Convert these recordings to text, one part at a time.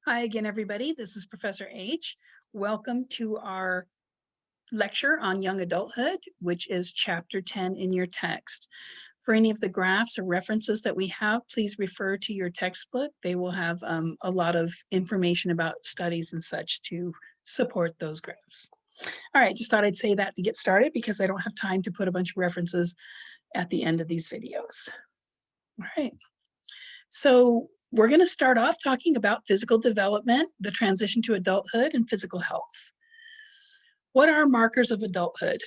Hi again, everybody. This is Professor H. Welcome to our lecture on young adulthood, which is chapter 10 in your text. For any of the graphs or references that we have, please refer to your textbook. They will have a lot of information about studies and such to support those graphs. All right, just thought I'd say that to get started because I don't have time to put a bunch of references at the end of these videos. All right. So we're going to start off talking about physical development, the transition to adulthood, and physical health. What are markers of adulthood?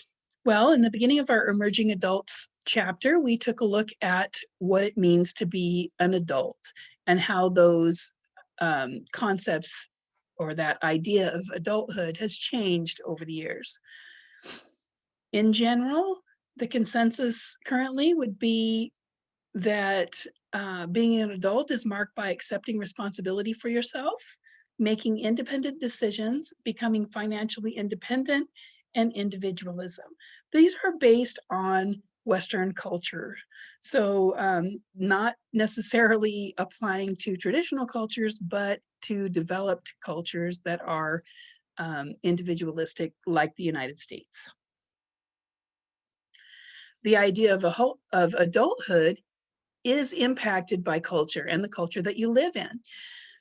Well, in the beginning of our Emerging Adults chapter, we took a look at what it means to be an adult and how those concepts or that idea of adulthood has changed over the years. In general, the consensus currently would be that being an adult is marked by accepting responsibility for yourself, making independent decisions, becoming financially independent, and individualism. These are based on Western culture. So not necessarily applying to traditional cultures, but to developed cultures that are individualistic like the United States. The idea of adulthood is impacted by culture and the culture that you live in.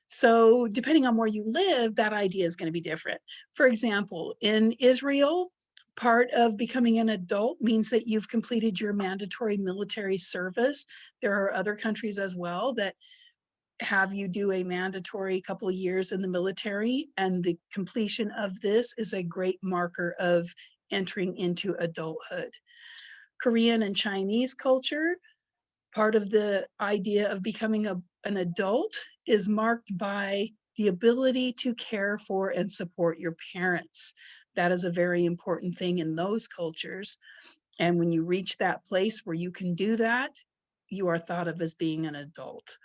So depending on where you live, that idea is going to be different. For example, in Israel, part of becoming an adult means that you've completed your mandatory military service. There are other countries as well that have you do a mandatory couple of years in the military, and the completion of this is a great marker of entering into adulthood. Korean and Chinese culture, part of the idea of becoming an adult is marked by the ability to care for and support your parents. That is a very important thing in those cultures. And when you reach that place where you can do that, you are thought of as being an adult.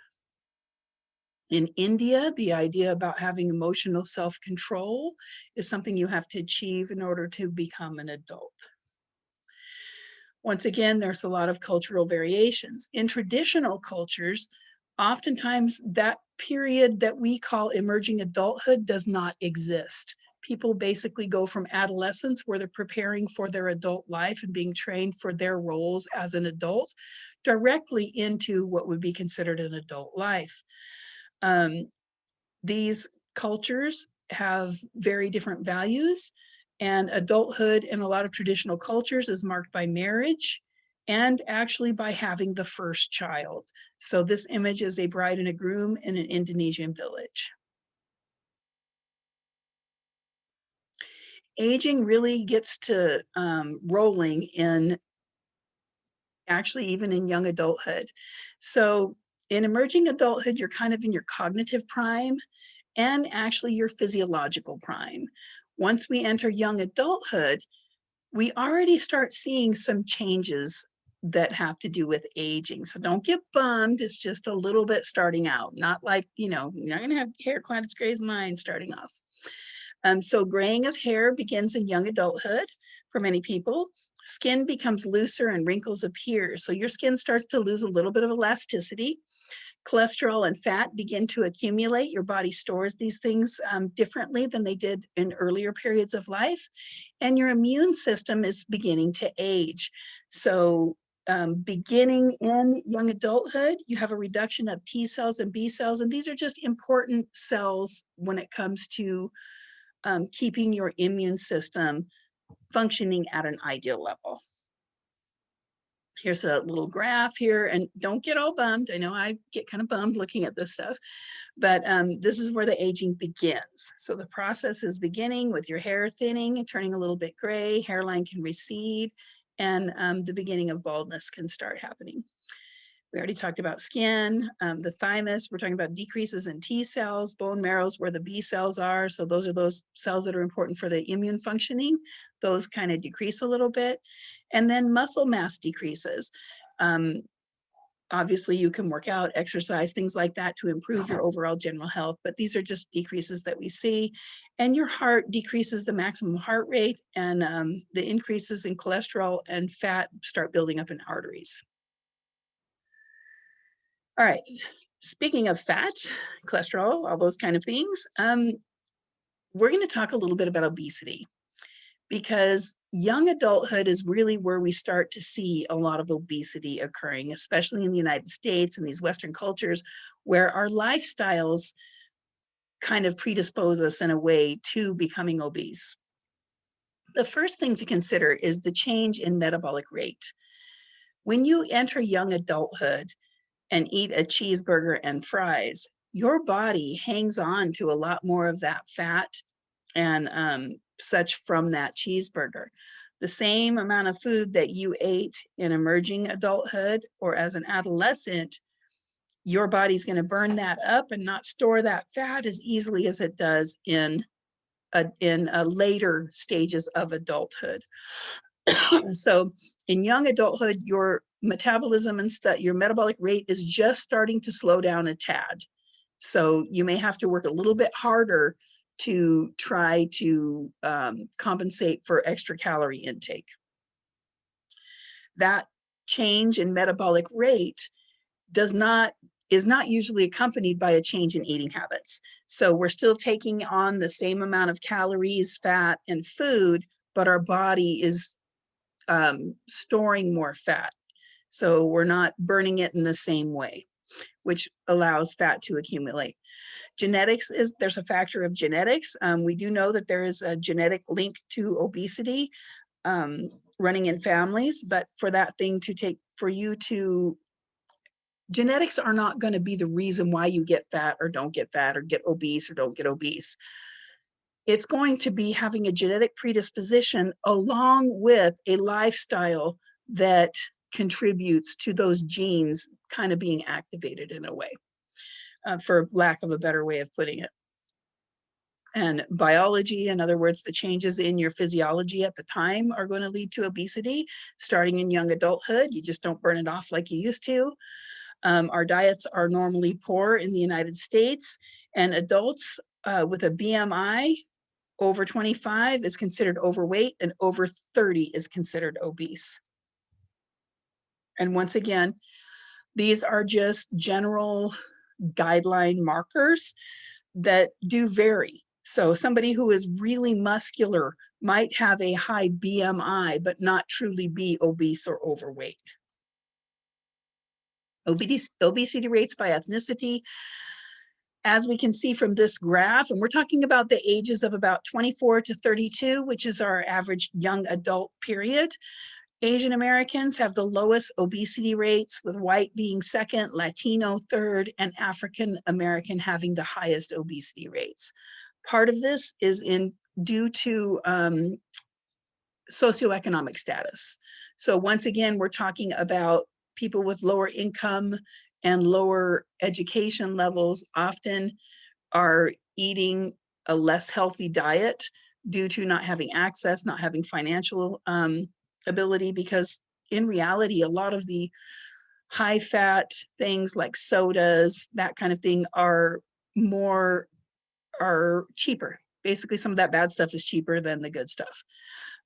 In India, the idea about having emotional self-control is something you have to achieve in order to become an adult. Once again, there's a lot of cultural variations. In traditional cultures, oftentimes that period that we call emerging adulthood does not exist. People basically go from adolescence, where they're preparing for their adult life and being trained for their roles as an adult, directly into what would be considered an adult life. These cultures have very different values, and adulthood in a lot of traditional cultures is marked by marriage and actually by having the first child. So this image is a bride and a groom in an Indonesian village. Aging really gets to rolling in actually even in young adulthood. So in emerging adulthood, you're kind of in your cognitive prime and actually your physiological prime. Once we enter young adulthood, we already start seeing some changes that have to do with aging. So don't get bummed. It's just a little bit starting out, not like, you're not going to have hair quite as gray as mine starting off. So graying of hair begins in young adulthood for many people. Skin becomes looser and wrinkles appear. So your skin starts to lose a little bit of elasticity. Cholesterol and fat begin to accumulate. Your body stores these things differently than they did in earlier periods of life. And your immune system is beginning to age. So beginning in young adulthood, you have a reduction of T cells and B cells. And these are just important cells when it comes to keeping your immune system functioning at an ideal level. Here's a little graph here, and don't get all bummed. I know I get kind of bummed looking at this stuff, but this is where the aging begins. So the process is beginning with your hair thinning and turning a little bit gray, hairline can recede, and the beginning of baldness can start happening. We already talked about skin, the thymus. We're talking about decreases in T cells, bone marrows where the B cells are. So those are those cells that are important for the immune functioning. Those kind of decrease a little bit. And then muscle mass decreases. Obviously, you can work out, exercise, things like that to improve your overall general health. But these are just decreases that we see. And your heart decreases the maximum heart rate, and the increases in cholesterol and fat start building up in arteries. All right, Speaking of fats, cholesterol, all those kind of things, we're going to talk a little bit about obesity because young adulthood is really where we start to see a lot of obesity occurring, especially in the United States and these Western cultures where our lifestyles kind of predispose us in a way to becoming obese. The first thing to consider is the change in metabolic rate. When you enter young adulthood and eat a cheeseburger and fries, your body hangs on to a lot more of that fat and such from that cheeseburger. The same amount of food that you ate in emerging adulthood or as an adolescent, your body's going to burn that up and not store that fat as easily as it does in later stages of adulthood. So in young adulthood, your metabolism and your metabolic rate is just starting to slow down a tad. So you may have to work a little bit harder to try to compensate for extra calorie intake. That change in metabolic rate is not usually accompanied by a change in eating habits. So we're still taking on the same amount of calories, fat, and food, but our body is storing more fat. So we're not burning it in the same way, which allows fat to accumulate. Genetics there's a factor of genetics. We do know that there is a genetic link to obesity running in families, but for that thing to take, for you to, genetics are not going to be the reason why you get fat or don't get fat or get obese or don't get obese. It's going to be having a genetic predisposition along with a lifestyle that contributes to those genes kind of being activated in a way, for lack of a better way of putting it. And biology, in other words, the changes in your physiology at the time are going to lead to obesity starting in young adulthood. You just don't burn it off like you used to. Our diets are normally poor in the United States, and adults with a BMI over 25 is considered overweight, and over 30 is considered obese. And once again, these are just general guideline markers that do vary. So somebody who is really muscular might have a high BMI, but not truly be obese or overweight. Obesity rates by ethnicity, as we can see from this graph, and we're talking about the ages of about 24 to 32, which is our average young adult period. Asian Americans have the lowest obesity rates, with white being second, Latino third, and African American having the highest obesity rates. Part of this is due to socioeconomic status. So once again, we're talking about people with lower income and lower education levels often are eating a less healthy diet due to not having access, not having financial ability, because in reality, a lot of the high fat things like sodas, that kind of thing are cheaper. Basically, some of that bad stuff is cheaper than the good stuff.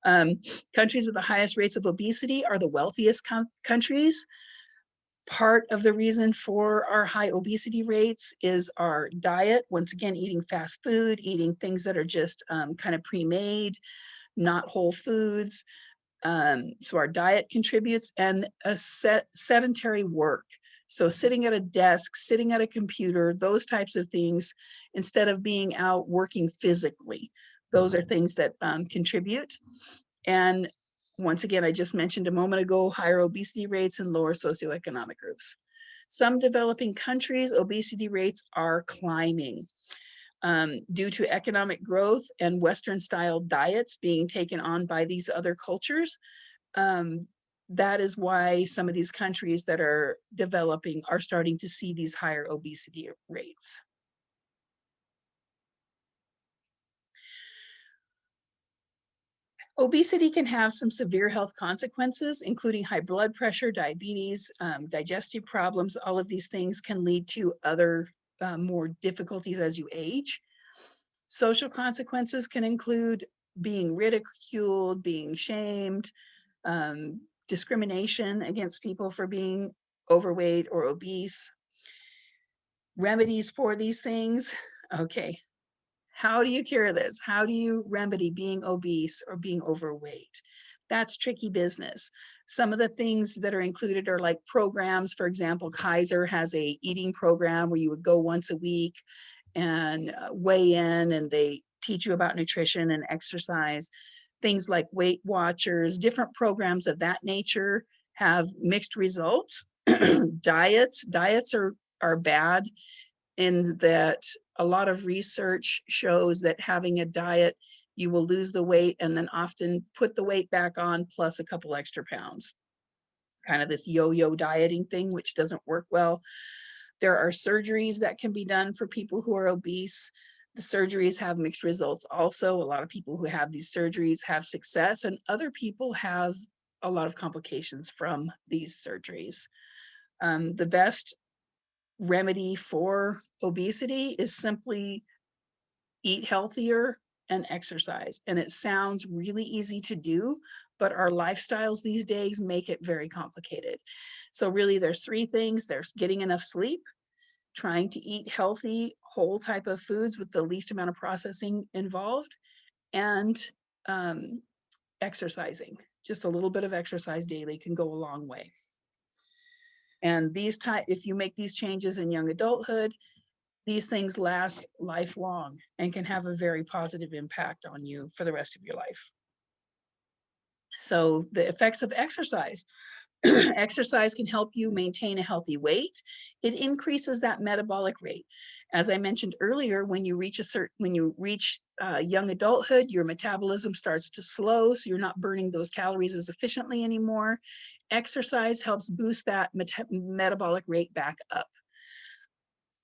Countries with the highest rates of obesity are the wealthiest countries. Part of the reason for our high obesity rates is our diet. Once again, eating fast food, eating things that are just kind of pre-made, not whole foods. So our diet contributes, and a sedentary work. So sitting at a desk, sitting at a computer, those types of things, instead of being out working physically, those are things that contribute. And once again, I just mentioned a moment ago, higher obesity rates in lower socioeconomic groups. Some developing countries, obesity rates are climbing due to economic growth and Western-style diets being taken on by these other cultures. That is why some of these countries that are developing are starting to see these higher obesity rates. Obesity can have some severe health consequences, including high blood pressure, diabetes, digestive problems. All of these things can lead to other more difficulties as you age. Social consequences can include being ridiculed, being shamed, discrimination against people for being overweight or obese. Remedies for these things. Okay. How do you cure this? How do you remedy being obese or being overweight? That's tricky business. Some of the things that are included are like programs. For example, Kaiser has a eating program where you would go once a week and weigh in, and they teach you about nutrition and exercise. Things like Weight Watchers, different programs of that nature have mixed results. Diets are bad in that a lot of research shows that having a diet, you will lose the weight and then often put the weight back on plus a couple extra pounds. Kind of this yo-yo dieting thing, which doesn't work well. There are surgeries that can be done for people who are obese. The surgeries have mixed results also. A lot of people who have these surgeries have success, and other people have a lot of complications from these surgeries. The best remedy for obesity is simply eat healthier and exercise. And it sounds really easy to do, but our lifestyles these days make it very complicated. So really there's three things. There's getting enough sleep, trying to eat healthy, whole type of foods with the least amount of processing involved, and exercising. Just a little bit of exercise daily can go a long way. And if you make these changes in young adulthood, these things last lifelong and can have a very positive impact on you for the rest of your life. So the effects of exercise. Exercise can help you maintain a healthy weight. It increases that metabolic rate. As I mentioned earlier, when you reach young adulthood, your metabolism starts to slow, so you're not burning those calories as efficiently anymore. Exercise helps boost that metabolic rate back up.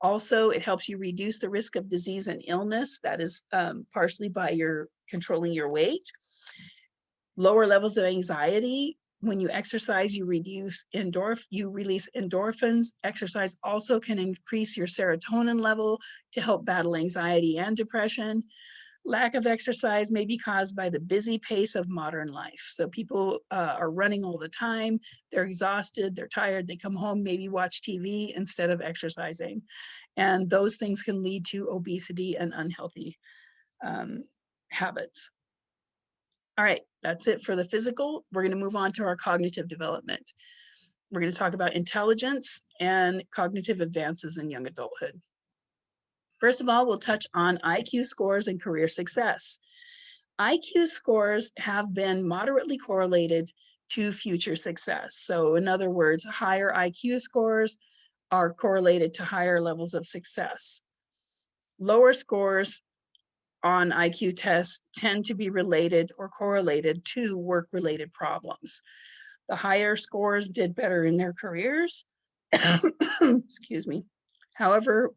Also, it helps you reduce the risk of disease and illness. That is partially by your controlling your weight. Lower levels of anxiety. When you exercise, you release endorphins. Exercise also can increase your serotonin level to help battle anxiety and depression. Lack of exercise may be caused by the busy pace of modern life. So people are running all the time. They're exhausted, they're tired, they come home, maybe watch TV instead of exercising. And those things can lead to obesity and unhealthy habits. All right, that's it for the physical. We're going to move on to our cognitive development. We're going to talk about intelligence and cognitive advances in young adulthood. First of all, we'll touch on IQ scores and career success. IQ scores have been moderately correlated to future success. So in other words, higher IQ scores are correlated to higher levels of success. Lower scores on IQ tests tend to be related or correlated to work-related problems. The higher scores did better in their careers. Excuse me. However,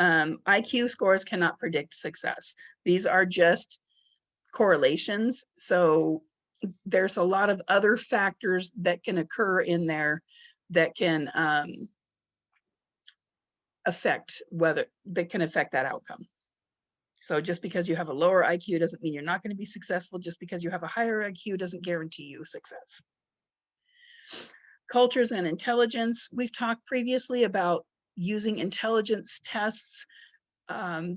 IQ scores cannot predict success. These are just correlations. So there's a lot of other factors that can occur in there that can affect that outcome. So just because you have a lower IQ doesn't mean you're not going to be successful. Just because you have a higher IQ doesn't guarantee you success. Cultures and intelligence. We've talked previously about using intelligence tests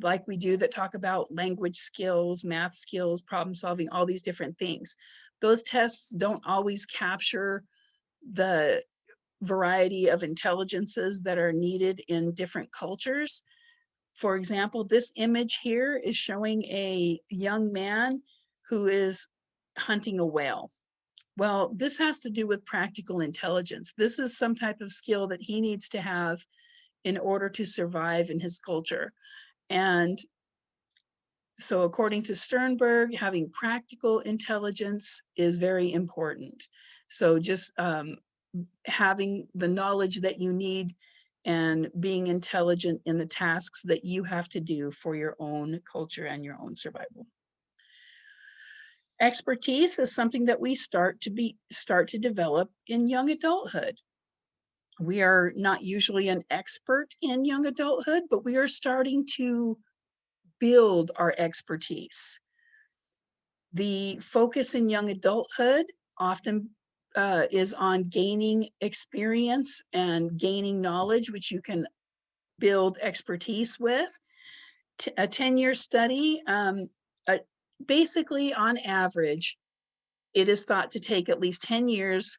like we do that talk about language skills, math skills, problem solving, all these different things. Those tests don't always capture the variety of intelligences that are needed in different cultures. For example, this image here is showing a young man who is hunting a whale. Well, this has to do with practical intelligence. This is some type of skill that he needs to have in order to survive in his culture. And so according to Sternberg, having practical intelligence is very important. So just having the knowledge that you need and being intelligent in the tasks that you have to do for your own culture and your own survival. Expertise is something that we start to develop in young adulthood. We are not usually an expert in young adulthood, but we are starting to build our expertise. The focus in young adulthood often is on gaining experience and gaining knowledge, which you can build expertise with. A 10-year study, basically on average, it is thought to take at least 10 years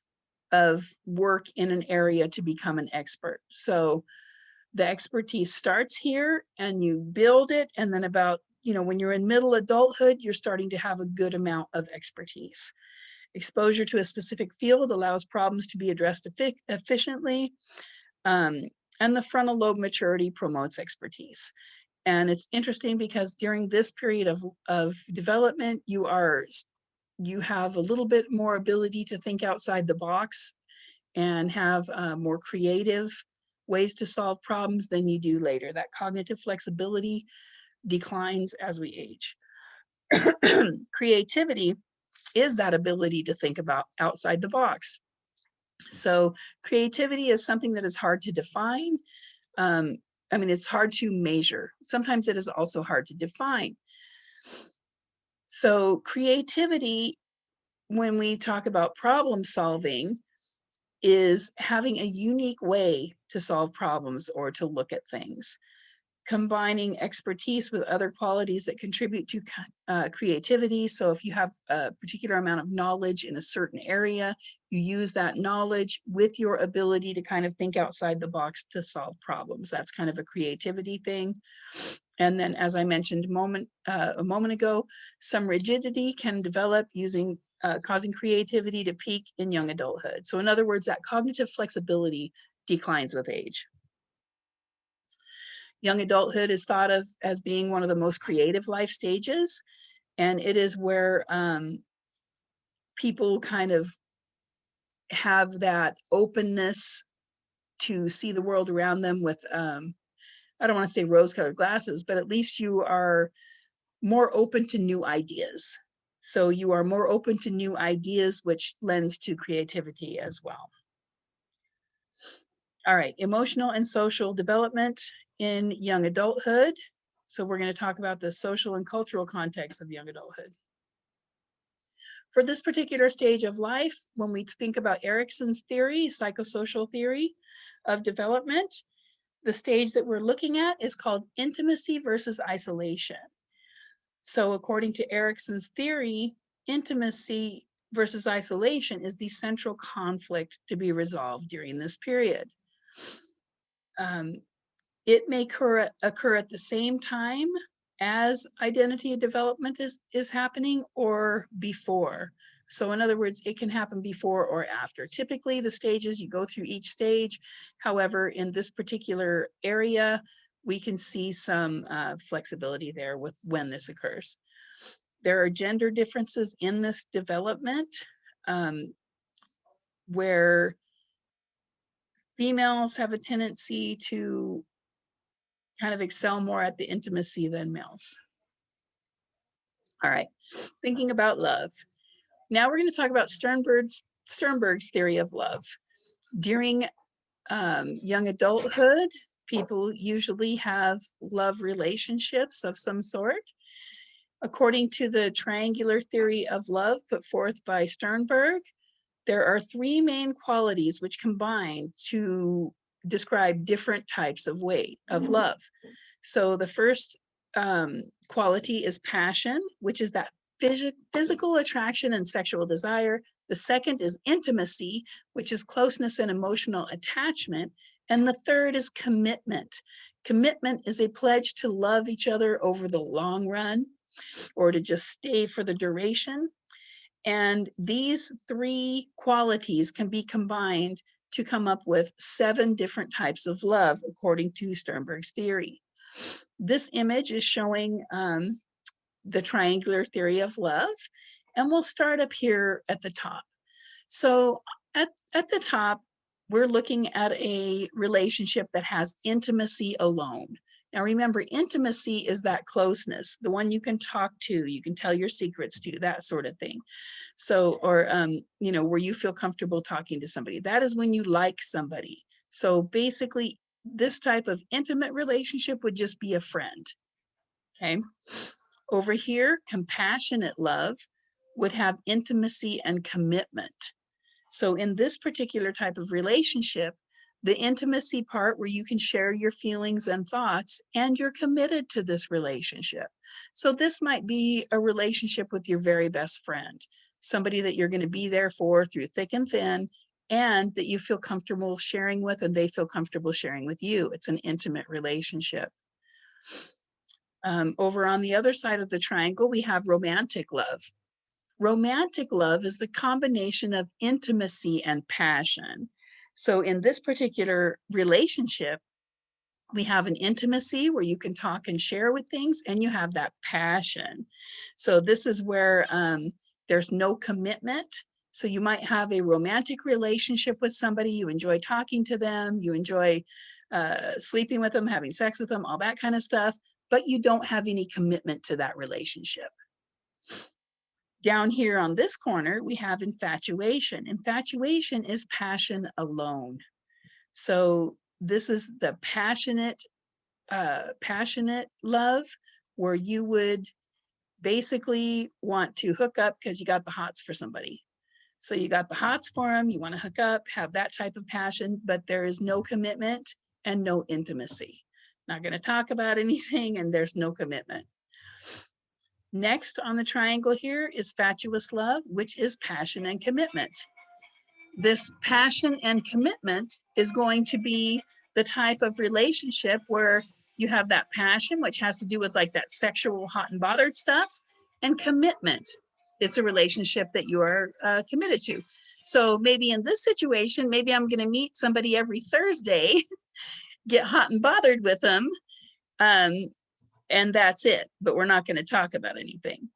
of work in an area to become an expert. So the expertise starts here and you build it. And then about, when you're in middle adulthood, you're starting to have a good amount of expertise. Exposure to a specific field allows problems to be addressed efficiently. And the frontal lobe maturity promotes expertise. And it's interesting because during this period of development, you have a little bit more ability to think outside the box and have more creative ways to solve problems than you do later. That cognitive flexibility declines as we age. Creativity is that ability to think about outside the box. So creativity is something that is hard to define. It's hard to measure. Sometimes it is also hard to define. So creativity, when we talk about problem solving, is having a unique way to solve problems or to look at things. Combining expertise with other qualities that contribute to creativity. So if you have a particular amount of knowledge in a certain area, you use that knowledge with your ability to kind of think outside the box to solve problems. That's kind of a creativity thing. And then, as I mentioned a moment ago, some rigidity can develop causing creativity to peak in young adulthood. So in other words, that cognitive flexibility declines with age. Young adulthood is thought of as being one of the most creative life stages, and it is where people kind of have that openness to see the world around them with, I don't want to say rose-colored glasses, but at least you are more open to new ideas. So you are more open to new ideas, which lends to creativity as well. All right, emotional and social development in young adulthood. So we're going to talk about the social and cultural context of young adulthood. For this particular stage of life, when we think about Erikson's theory, psychosocial theory of development, the stage that we're looking at is called intimacy versus isolation. So according to Erikson's theory, intimacy versus isolation is the central conflict to be resolved during this period. It may occur at the same time as identity development is happening or before. So in other words, it can happen before or after. Typically the stages, you go through each stage. However, in this particular area, we can see some flexibility there with when this occurs. There are gender differences in this development where females have a tendency to kind of excel more at the intimacy than males. All right, thinking about love. Now we're going to talk about Sternberg's theory of love. During young adulthood, people usually have love relationships of some sort. According to the triangular theory of love put forth by Sternberg, there are three main qualities which combine to describe different types of love. So the first quality is passion, which is that physical attraction and sexual desire. The second is intimacy, which is closeness and emotional attachment. And the third is commitment. Commitment is a pledge to love each other over the long run or to just stay for the duration. And these three qualities can be combined to come up with 7 different types of love, according to Sternberg's theory. This image is showing the triangular theory of love, and we'll start up here at the top. So at the top, we're looking at a relationship that has intimacy alone. Now remember, intimacy is that closeness, the one you can talk to, you can tell your secrets to, that sort of thing. So, or, where you feel comfortable talking to somebody. That is when you like somebody. So basically, this type of intimate relationship would just be a friend, okay? Over here, compassionate love would have intimacy and commitment. So in this particular type of relationship, The intimacy part where you can share your feelings and thoughts and you're committed to this relationship. So this might be a relationship with your very best friend, somebody that you're going to be there for through thick and thin, and that you feel comfortable sharing with and they feel comfortable sharing with you. It's an intimate relationship. Over on the other side of the triangle, we have romantic love. Romantic love is the combination of intimacy and passion. So in this particular relationship, we have an intimacy where you can talk and share with things, and you have that passion. So this is where there's no commitment. So you might have a romantic relationship with somebody, you enjoy talking to them, you enjoy sleeping with them, having sex with them, all that kind of stuff, but you don't have any commitment to that relationship. Down here on this corner, we have infatuation. Infatuation is passion alone. So this is the passionate love where you would basically want to hook up because you got the hots for somebody. So you got the hots for them, you want to hook up, have that type of passion, but there is no commitment and no intimacy. Not going to talk about anything, and there's no commitment. Next on the triangle here is fatuous love, which is passion and commitment. This passion and commitment is going to be the type of relationship where you have that passion, which has to do with like that sexual hot and bothered stuff, and commitment. It's a relationship that you are committed to. So maybe in this situation, maybe I'm going to meet somebody every Thursday, get hot and bothered with them, and that's it. But we're not going to talk about anything.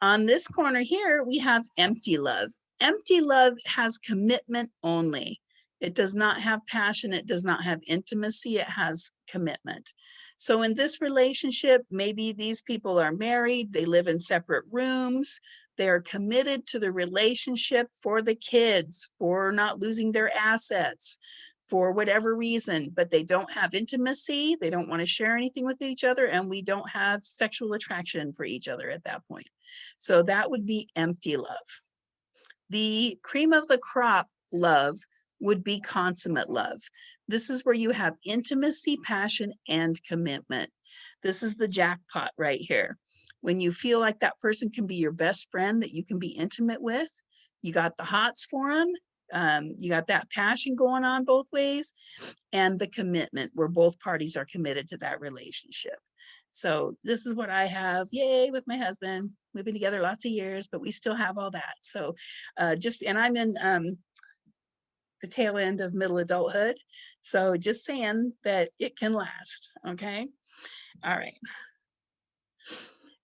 On this corner here, we have empty love. Empty love has commitment only. It does not have passion. It does not have intimacy. It has commitment. So in this relationship, maybe these people are married. They live in separate rooms. They are committed to the relationship for the kids, for not losing their assets, for whatever reason, but they don't have intimacy. They don't want to share anything with each other, and we don't have sexual attraction for each other at that point. So that would be empty love. The cream of the crop love would be consummate love. This is where you have intimacy, passion, and commitment. This is the jackpot right here. When you feel like that person can be your best friend that you can be intimate with, you got the hots for them, you got that passion going on both ways, and the commitment where both parties are committed to that relationship. So this is what I have, yay, with my husband. We've been together lots of years, but we still have all that. So and I'm in the tail end of middle adulthood. So just saying that it can last, okay? All right.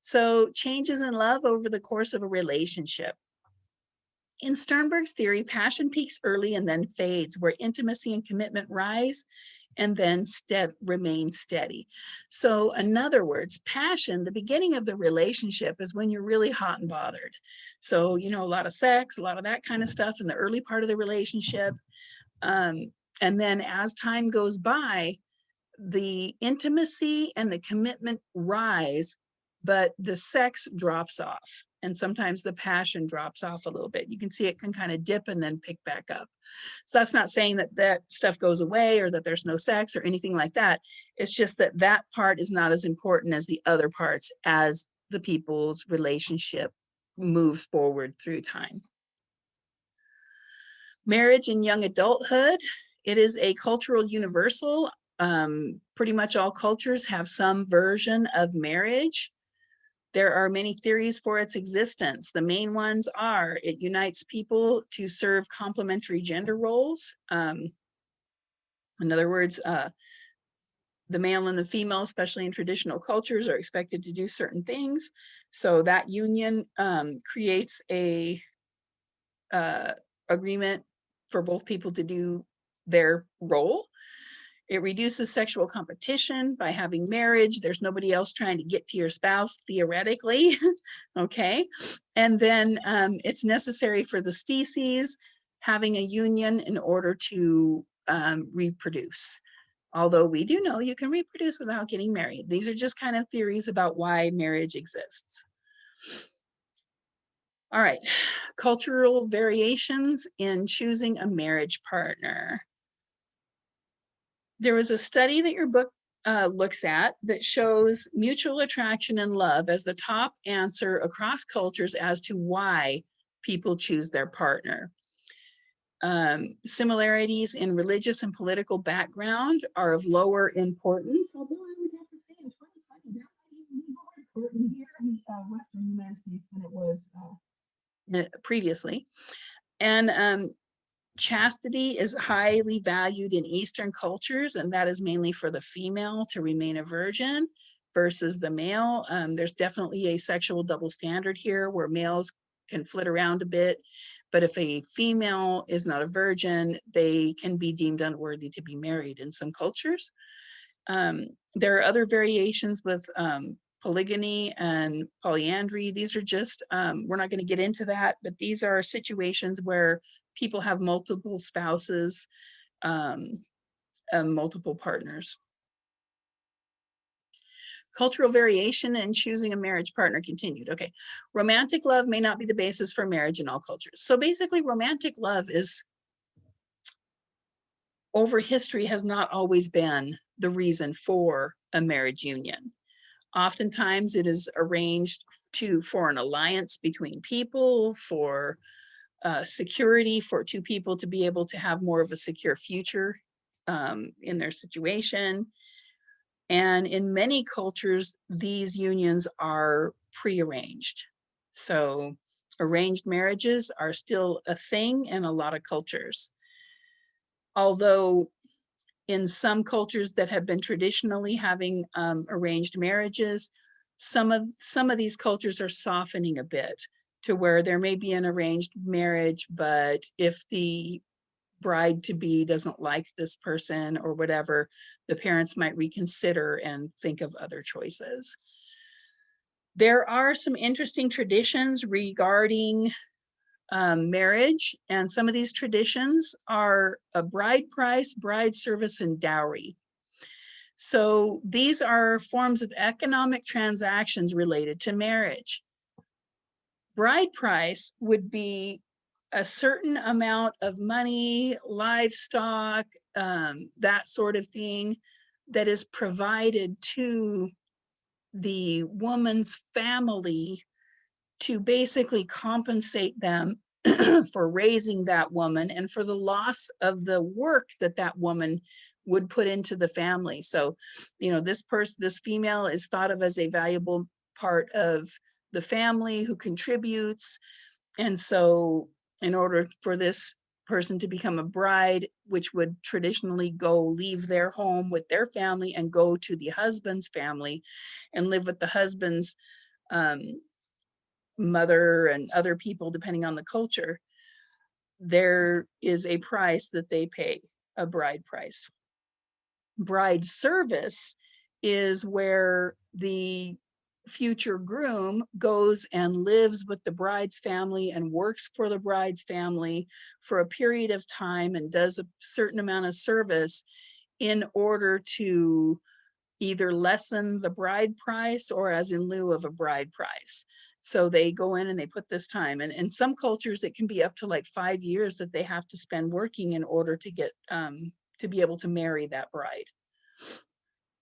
So changes in love over the course of a relationship. In Sternberg's theory, passion peaks early and then fades, where intimacy and commitment rise and then remain steady. So in other words, passion, the beginning of the relationship is when you're really hot and bothered. So, you know, a lot of sex, a lot of that kind of stuff in the early part of the relationship. And then as time goes by, the intimacy and the commitment rise, but the sex drops off. And sometimes the passion drops off a little bit. You can see it can kind of dip and then pick back up. So that's not saying that that stuff goes away or that there's no sex or anything like that. It's just that that part is not as important as the other parts as the people's relationship moves forward through time. Marriage in young adulthood. It is a cultural universal. Pretty much all cultures have some version of marriage. There are many theories for its existence. The main ones are it unites people to serve complementary gender roles. In other words, the male and the female, especially in traditional cultures, are expected to do certain things. So that union creates a agreement for both people to do their role. It reduces sexual competition by having marriage. There's nobody else trying to get to your spouse, theoretically, okay? And then it's necessary for the species having a union in order to reproduce. Although we do know you can reproduce without getting married. These are just kind of theories about why marriage exists. All right, cultural variations in choosing a marriage partner. There was a study that your book looks at that shows mutual attraction and love as the top answer across cultures as to why people choose their partner. Similarities in religious and political background are of lower importance, although I would have to say in 2020, that might even be more important here in Western United States than it was previously. And chastity is highly valued in Eastern cultures, and that is mainly for the female to remain a virgin versus the male. There's definitely a sexual double standard here where males can flit around a bit, but if a female is not a virgin, they can be deemed unworthy to be married in some cultures. There are other variations with polygamy and polyandry. These are just, we're not going to get into that, but these are situations where people have multiple spouses, multiple partners. Cultural variation in choosing a marriage partner continued. Okay, romantic love may not be the basis for marriage in all cultures. So basically, romantic love is, over history, has not always been the reason for a marriage union. Oftentimes it is arranged for an alliance between people, for security, for two people to be able to have more of a secure future in their situation. And in many cultures, these unions are prearranged. So arranged marriages are still a thing in a lot of cultures. Although in some cultures that have been traditionally having arranged marriages, some of these cultures are softening a bit to where there may be an arranged marriage, but if the bride-to-be doesn't like this person or whatever, the parents might reconsider and think of other choices. There are some interesting traditions regarding marriage, and some of these traditions are a bride price, bride service, and dowry. So these are forms of economic transactions related to marriage. Bride price would be a certain amount of money, livestock, that sort of thing that is provided to the woman's family to basically compensate them for raising that woman and for the loss of the work that that woman would put into the family. So, this female is thought of as a valuable part of the family who contributes. And so in order for this person to become a bride, which would traditionally go leave their home with their family and go to the husband's family and live with the husband's mother and other people, depending on the culture, there is a price that they pay, a bride price. Bride service is where the future groom goes and lives with the bride's family and works for the bride's family for a period of time and does a certain amount of service in order to either lessen the bride price or as in lieu of a bride price. So they go in and they put this time, and in some cultures it can be up to like 5 years that they have to spend working in order to get to be able to marry that bride.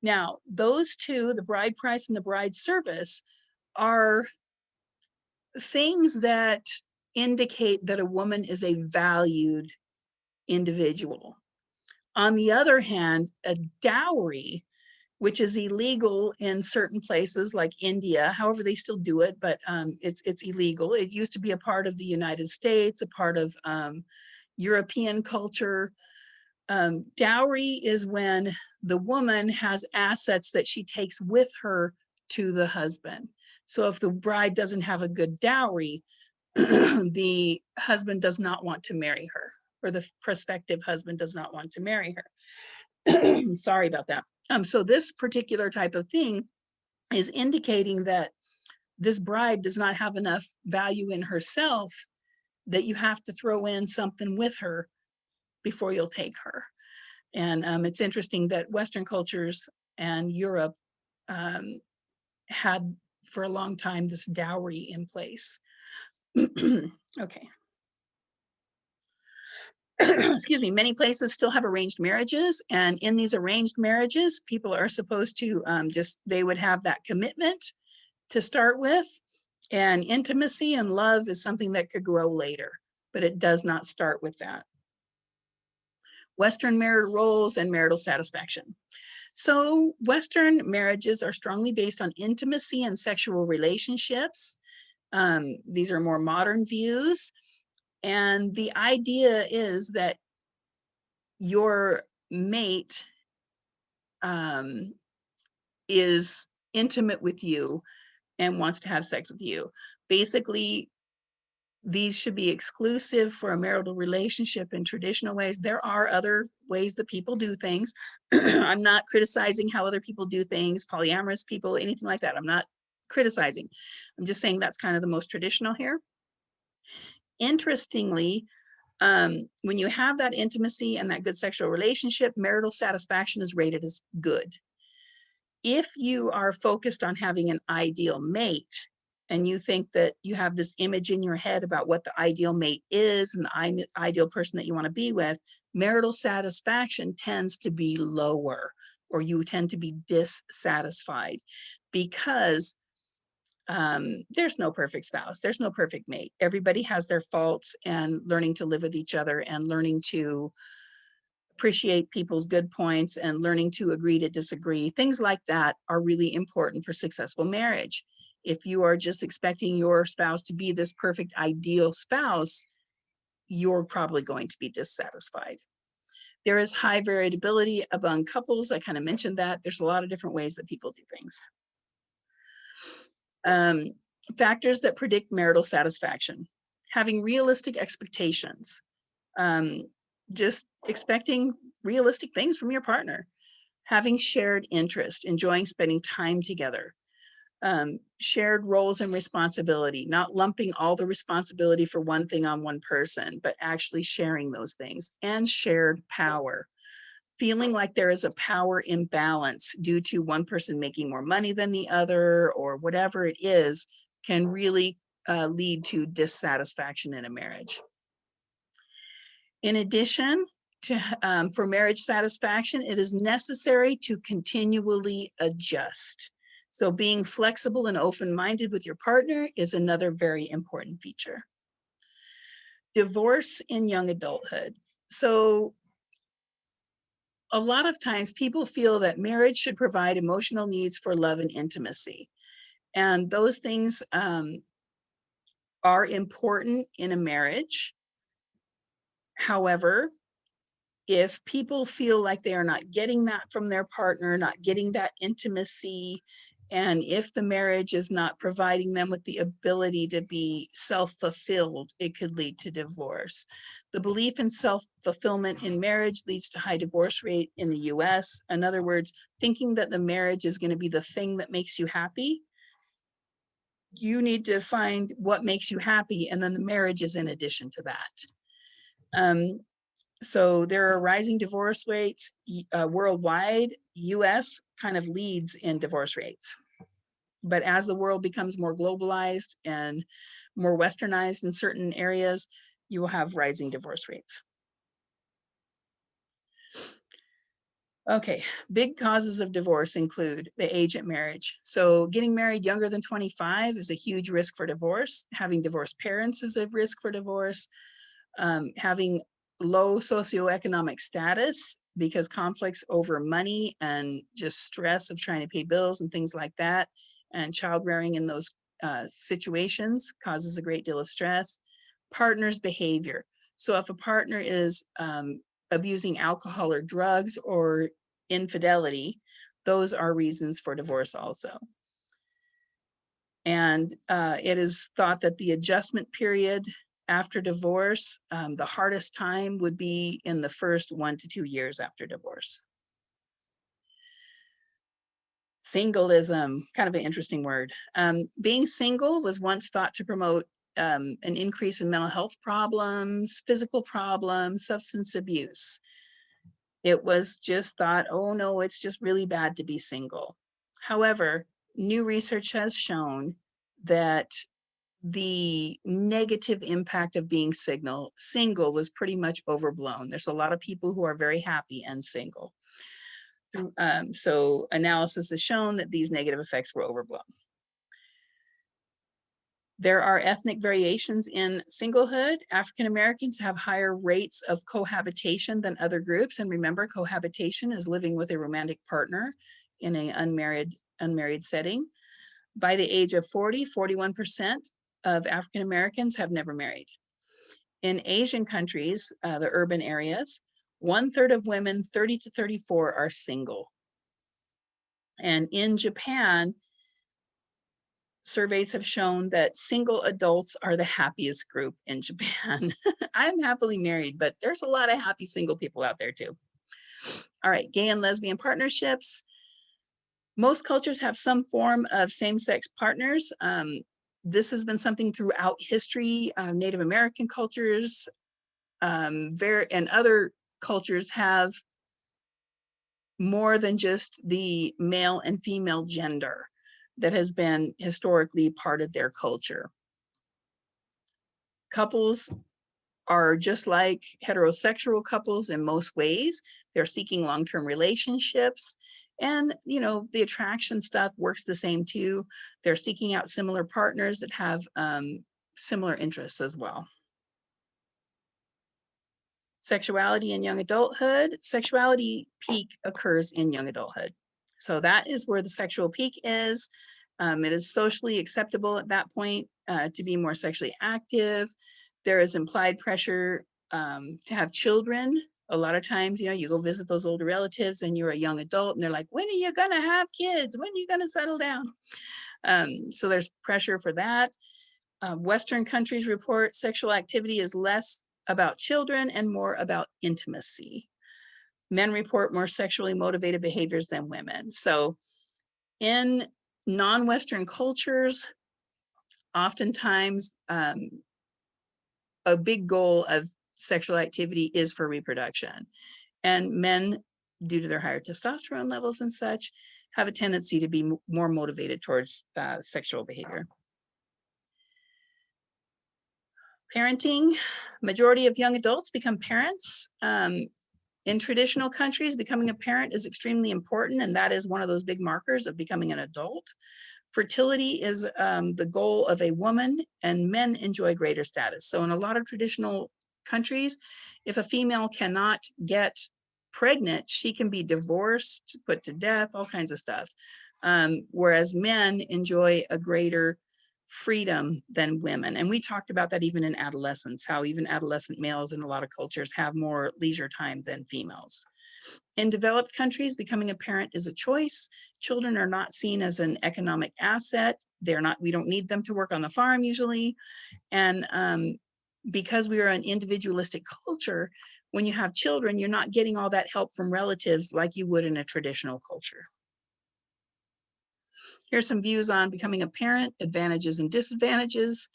Now, those two, the bride price and the bride service, are things that indicate that a woman is a valued individual. On the other hand, a dowry, which is illegal in certain places like India. However, they still do it, but it's illegal. It used to be a part of the United States, a part of European culture. Dowry is when the woman has assets that she takes with her to the husband. So if the bride doesn't have a good dowry, the husband does not want to marry her, or the prospective husband does not want to marry her. Sorry about that. So this particular type of thing is indicating that this bride does not have enough value in herself that you have to throw in something with her before you'll take her. And it's interesting that Western cultures and Europe had for a long time this dowry in place. Okay. excuse me, many places still have arranged marriages. And in these arranged marriages, people are supposed to they would have that commitment to start with. And intimacy and love is something that could grow later, but it does not start with that. Western marital roles and marital satisfaction. So Western marriages are strongly based on intimacy and sexual relationships. These are more modern views. And the idea is that your mate is intimate with you and wants to have sex with you. Basically, these should be exclusive for a marital relationship in traditional ways. There are other ways that people do things. I'm not criticizing how other people do things, polyamorous people, anything like that. I'm not criticizing. I'm just saying that's kind of the most traditional here. Interestingly, when you have that intimacy and that good sexual relationship, marital satisfaction is rated as good. If you are focused on having an ideal mate, and you think that you have this image in your head about what the ideal mate is and the ideal person that you want to be with, marital satisfaction tends to be lower, or you tend to be dissatisfied, because there's no perfect spouse, there's no perfect mate. Everybody has their faults, and learning to live with each other and learning to appreciate people's good points and learning to agree to disagree, things like that are really important for successful marriage. If you are just expecting your spouse to be this perfect ideal spouse, you're probably going to be dissatisfied. There is high variability among couples. I kind of mentioned that. There's a lot of different ways that people do things. Factors that predict marital satisfaction: having realistic expectations, just expecting realistic things from your partner, having shared interest, enjoying spending time together, shared roles and responsibility, not lumping all the responsibility for one thing on one person, but actually sharing those things, and shared power. Feeling like there is a power imbalance due to one person making more money than the other, or whatever it is, can really lead to dissatisfaction in a marriage. In addition to for marriage satisfaction, it is necessary to continually adjust. So being flexible and open-minded with your partner is another very important feature. Divorce in young adulthood. So a lot of times people feel that marriage should provide emotional needs for love and intimacy. And those things are important in a marriage. However, if people feel like they are not getting that from their partner, not getting that intimacy, and if the marriage is not providing them with the ability to be self-fulfilled, it could lead to divorce. The belief in self-fulfillment in marriage leads to high divorce rate in the US. In other words, thinking that the marriage is going to be the thing that makes you happy. You need to find what makes you happy, and then the marriage is in addition to that. So there are rising divorce rates worldwide. US kind of leads in divorce rates. But as the world becomes more globalized and more westernized in certain areas, you will have rising divorce rates. Okay, big causes of divorce include the age at marriage. So getting married younger than 25 is a huge risk for divorce. Having divorced parents is a risk for divorce. Having low socioeconomic status, because conflicts over money and just stress of trying to pay bills and things like that, and child rearing in those situations causes a great deal of stress. Partner's behavior. So if a partner is abusing alcohol or drugs or infidelity, those are reasons for divorce also. And it is thought that the adjustment period after divorce, the hardest time would be in the first 1 to 2 years after divorce. Singleism, kind of an interesting word. Being single was once thought to promote an increase in mental health problems, physical problems, substance abuse. It was just thought, oh no, it's just really bad to be single. However, new research has shown that the negative impact of being single was pretty much overblown. There's a lot of people who are very happy and single. So analysis has shown that these negative effects were overblown. There are ethnic variations in singlehood. African Americans have higher rates of cohabitation than other groups. And remember, cohabitation is living with a romantic partner in an unmarried setting. By the age of 40, 41% of African Americans have never married. In Asian countries, the urban areas, 1/3 of women 30 to 34 are single. And in Japan, surveys have shown that single adults are the happiest group in Japan. I'm happily married, but there's a lot of happy single people out there too. All right, gay and lesbian partnerships. Most cultures have some form of same-sex partners. This has been something throughout history. Native American cultures and other cultures have more than just the male and female gender that has been historically part of their culture. Couples are just like heterosexual couples in most ways. They're seeking long-term relationships. And, the attraction stuff works the same too. They're seeking out similar partners that have similar interests as well. Sexuality in young adulthood. Sexuality peak occurs in young adulthood. So that is where the sexual peak is. It is socially acceptable at that point to be more sexually active. There is implied pressure to have children. A lot of times, you go visit those older relatives and you're a young adult and they're like, when are you going to have kids? When are you going to settle down? So there's pressure for that. Western countries report sexual activity is less about children and more about intimacy. Men report more sexually motivated behaviors than women. So in non-Western cultures, oftentimes a big goal of sexual activity is for reproduction. And men, due to their higher testosterone levels and such, have a tendency to be more motivated towards sexual behavior. Parenting, majority of young adults become parents. In traditional countries, becoming a parent is extremely important, and that is one of those big markers of becoming an adult. Fertility is the goal of a woman, and men enjoy greater status. So in a lot of traditional countries, if a female cannot get pregnant, she can be divorced, put to death, all kinds of stuff. Whereas men enjoy a greater freedom than women. And we talked about that even in adolescence, how even adolescent males in a lot of cultures have more leisure time than females. In developed countries, becoming a parent is a choice. Children are not seen as an economic asset. We don't need them to work on the farm usually. And because we are an individualistic culture, when you have children, you're not getting all that help from relatives like you would in a traditional culture. Here's some views on becoming a parent, advantages and disadvantages.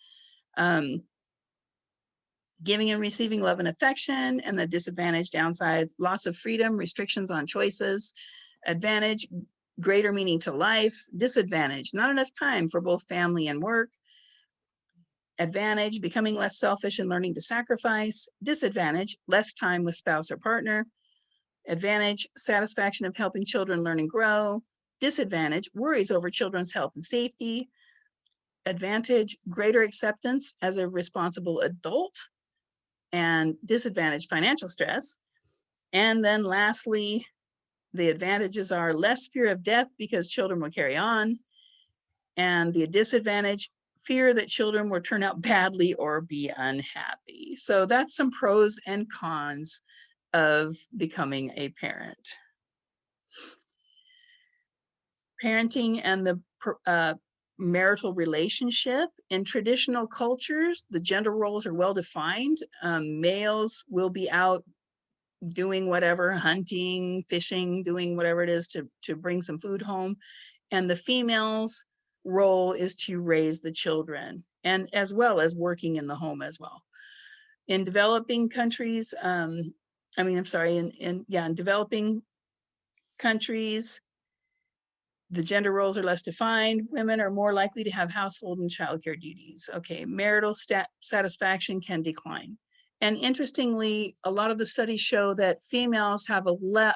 Giving and receiving love and affection, and the disadvantage, downside, loss of freedom, restrictions on choices. Advantage, greater meaning to life. Disadvantage, not enough time for both family and work. Advantage, becoming less selfish and learning to sacrifice. Disadvantage, less time with spouse or partner. Advantage, satisfaction of helping children learn and grow. Disadvantage, worries over children's health and safety. Advantage, greater acceptance as a responsible adult. And disadvantage, financial stress. And then lastly, the advantages are less fear of death because children will carry on. And the disadvantage, fear that children will turn out badly or be unhappy. So that's some pros and cons of becoming a parent. Parenting and the marital relationship. In traditional cultures, the gender roles are well defined. Males will be out doing whatever, hunting, fishing, doing whatever it is to bring some food home. And the female's role is to raise the children, and as well as working in the home as well. In developing countries, in developing countries, The gender roles are less defined. Women are more likely to have household and childcare duties. Okay, marital satisfaction can decline. And interestingly, a lot of the studies show that females have a lot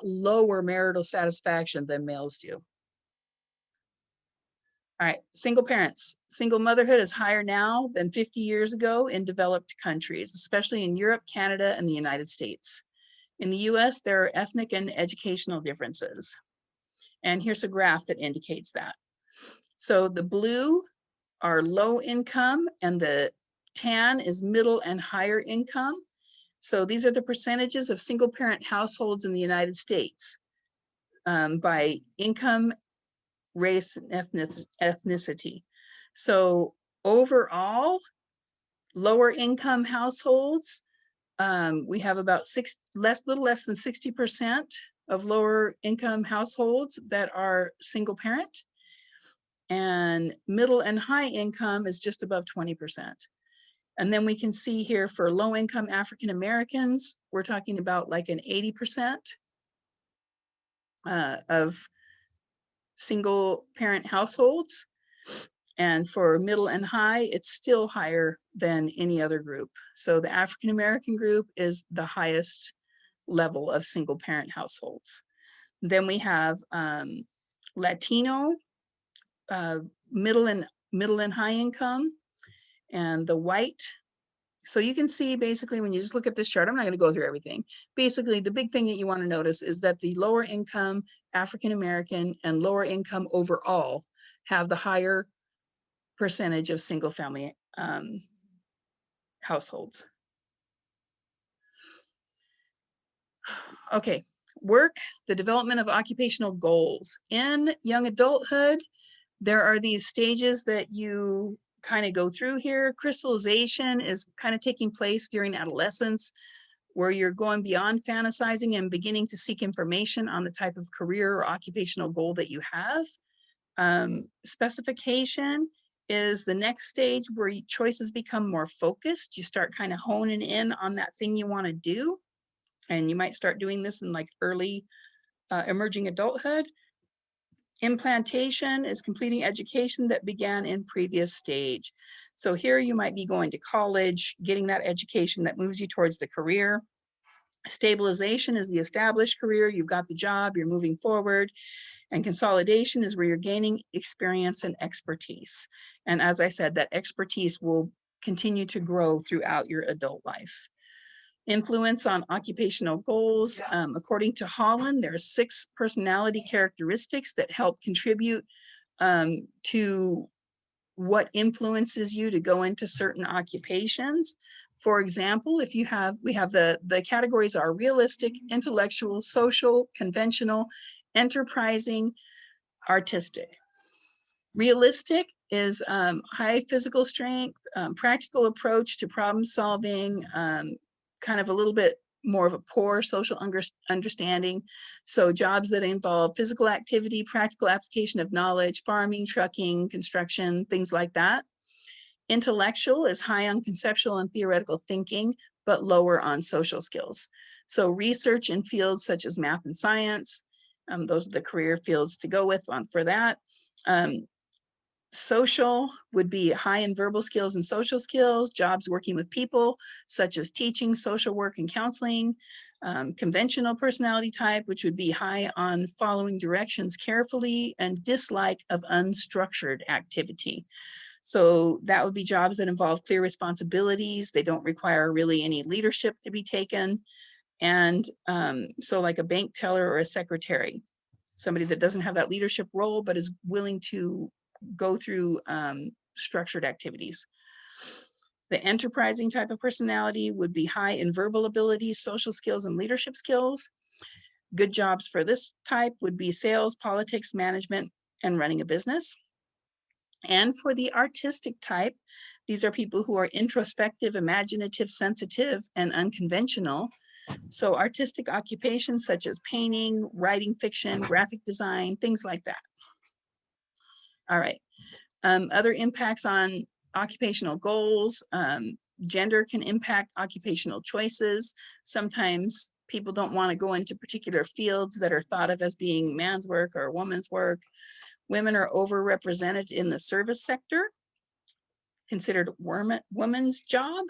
lower marital satisfaction than males do. All right, single parents. Single motherhood is higher now than 50 years ago in developed countries, especially in Europe, Canada, and the United States. In the US, there are ethnic and educational differences. And here's a graph that indicates that. So the blue are low income and the tan is middle and higher income. So these are the percentages of single parent households in the United States by income, race, and ethnicity. So overall, lower income households, we have about little less than 60% of lower income households that are single parent, and middle and high income is just above 20%. And then we can see here for low income African Americans, we're talking about like an 80% of single parent households. And for middle and high, it's still higher than any other group. So the African American group is the highest level of single parent households. Then we have Latino, middle and high income, and the white. So you can see basically when you just look at this chart, I'm not going to go through everything. Basically, the big thing that you want to notice is that the lower income African American and lower income overall have the higher percentage of single family households. Okay, work, the development of occupational goals. In young adulthood, there are these stages that you kind of go through here. Crystallization is kind of taking place during adolescence, where you're going beyond fantasizing and beginning to seek information on the type of career or occupational goal that you have. Specification is the next stage where choices become more focused. You start kind of honing in on that thing you want to do. And you might start doing this in like early emerging adulthood. Implantation is completing education that began in previous stage. So here you might be going to college, getting that education that moves you towards the career. Stabilization is the established career. You've got the job, you're moving forward. And consolidation is where you're gaining experience and expertise. And as I said, that expertise will continue to grow throughout your adult life. Influence on occupational goals. According to Holland, there are 6 personality characteristics that help contribute to what influences you to go into certain occupations. For example, if you have, we have the categories are realistic, intellectual, social, conventional, enterprising, artistic. Realistic is high physical strength, practical approach to problem solving, kind of a little bit more of a poor social understanding. So jobs that involve physical activity, practical application of knowledge, farming, trucking, construction, things like that. Intellectual is high on conceptual and theoretical thinking, but lower on social skills. So research in fields such as math and science, those are the career fields to go with for that. Social would be high in verbal skills and social skills, jobs working with people, such as teaching, social work, and counseling. Conventional personality type, which would be high on following directions carefully and dislike of unstructured activity. So that would be jobs that involve clear responsibilities. They don't require really any leadership to be taken. And so like a bank teller or a secretary, somebody that doesn't have that leadership role, but is willing to go through structured activities. The enterprising type of personality would be high in verbal abilities, social skills, and leadership skills. Good jobs for this type would be sales, politics, management, and running a business. And for the artistic type, these are people who are introspective, imaginative, sensitive, and unconventional. So artistic occupations such as painting, writing fiction, graphic design, things like that. All right. Other impacts on occupational goals. Gender can impact occupational choices. Sometimes people don't want to go into particular fields that are thought of as being man's work or woman's work. Women are overrepresented in the service sector, considered woman's job,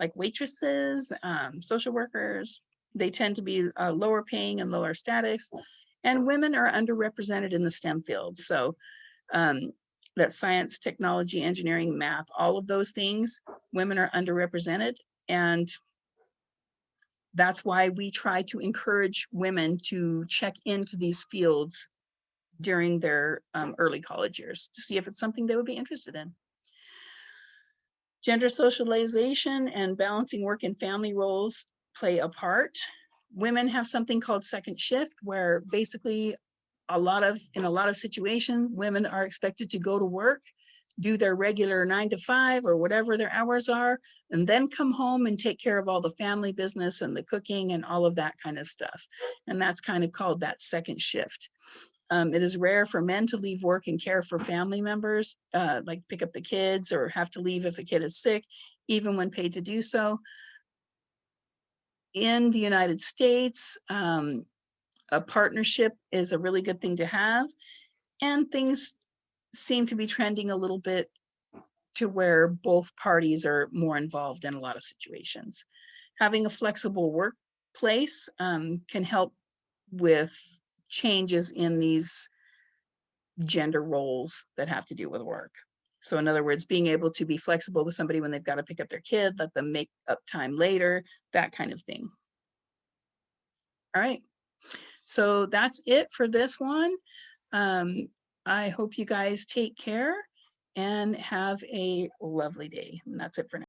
like waitresses, social workers. They tend to be lower paying and lower status. And women are underrepresented in the STEM fields. So that's science, technology, engineering, math, all of those things, women are underrepresented. And that's why we try to encourage women to check into these fields during their early college years to see if it's something they would be interested in. Gender socialization and balancing work and family roles play a part. Women have something called second shift, where basically in a lot of situations, women are expected to go to work, do their regular 9 to 5 or whatever their hours are, and then come home and take care of all the family business and the cooking and all of that kind of stuff. And that's kind of called that second shift. It is rare for men to leave work and care for family members, like pick up the kids or have to leave if the kid is sick, even when paid to do so. In the United States, a partnership is a really good thing to have, and things seem to be trending a little bit to where both parties are more involved in a lot of situations. Having a flexible workplace can help with changes in these gender roles that have to do with work. So in other words, being able to be flexible with somebody when they've got to pick up their kid, let them make up time later, that kind of thing. All right, so that's it for this one. I hope you guys take care and have a lovely day. And that's it for now.